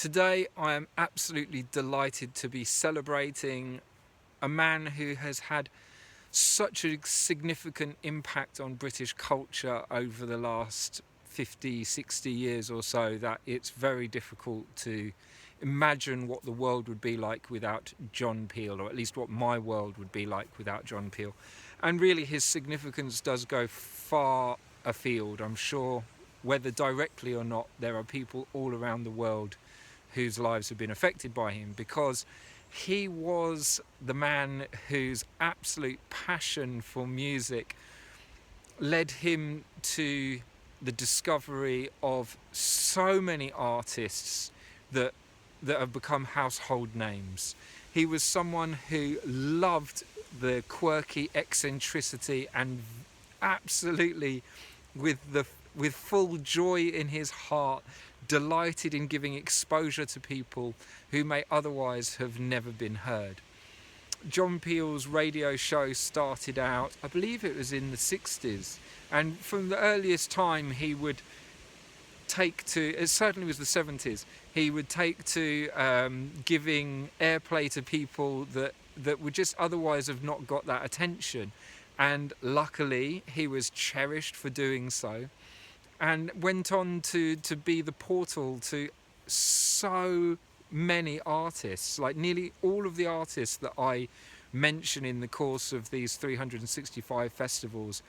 Today I am absolutely delighted to be celebrating a man who has had such a significant impact on British culture over the last 50, 60 years or so that it's very difficult to imagine what the world would be like without John Peel, or at least what my world would be like without John Peel. And really his significance does go far afield. I'm sure, whether directly or not, there are people all around the world whose lives have been affected by him, because he was the man whose absolute passion for music led him to the discovery of so many artists that have become household names. He was someone who loved the quirky eccentricity and absolutely with full joy in his heart delighted in giving exposure to people who may otherwise have never been heard. John Peel's radio show started out, I believe it was in the 60s, and from the earliest time he would take to, it certainly was the 70s, he would take to giving airplay to people that would just otherwise have not got that attention. And luckily he was cherished for doing so, and went on to be the portal to so many artists. Like nearly all of the artists that I mention in the course of these 365 festivals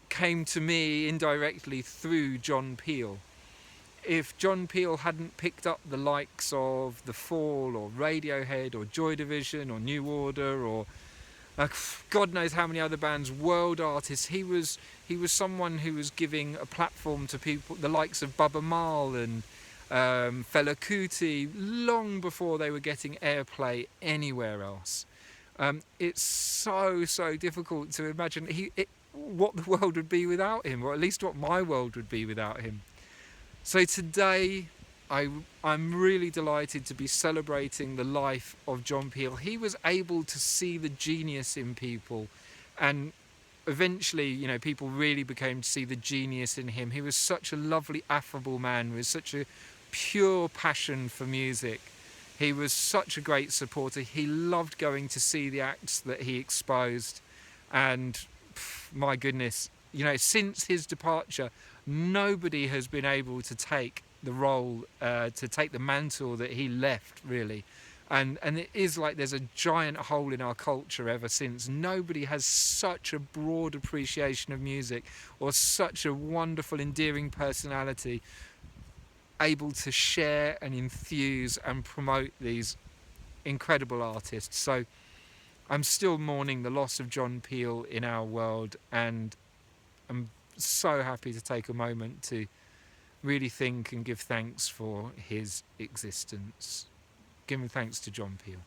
came to me indirectly through John Peel. If John Peel hadn't picked up the likes of The Fall or Radiohead or Joy Division or New Order or God knows how many other bands, world artists, he was someone who was giving a platform to people, the likes of Baba Mal and Fela Kuti, long before they were getting airplay anywhere else. It's so difficult to imagine what the world would be without him, or at least what my world would be without him. So today I'm really delighted to be celebrating the life of John Peel. He was able to see the genius in people, and eventually, people really became to see the genius in him. He was such a lovely, affable man with such a pure passion for music. He was such a great supporter. He loved going to see the acts that he exposed, and my goodness, since his departure, nobody has been able to take the role, to take the mantle that he left, really. And it is like there's a giant hole in our culture ever since. Nobody has such a broad appreciation of music, or such a wonderful, endearing personality, able to share and enthuse and promote these incredible artists. So I'm still mourning the loss of John Peel in our world, and I'm so happy to take a moment to really think and give thanks for his existence. Giving thanks to John Peel.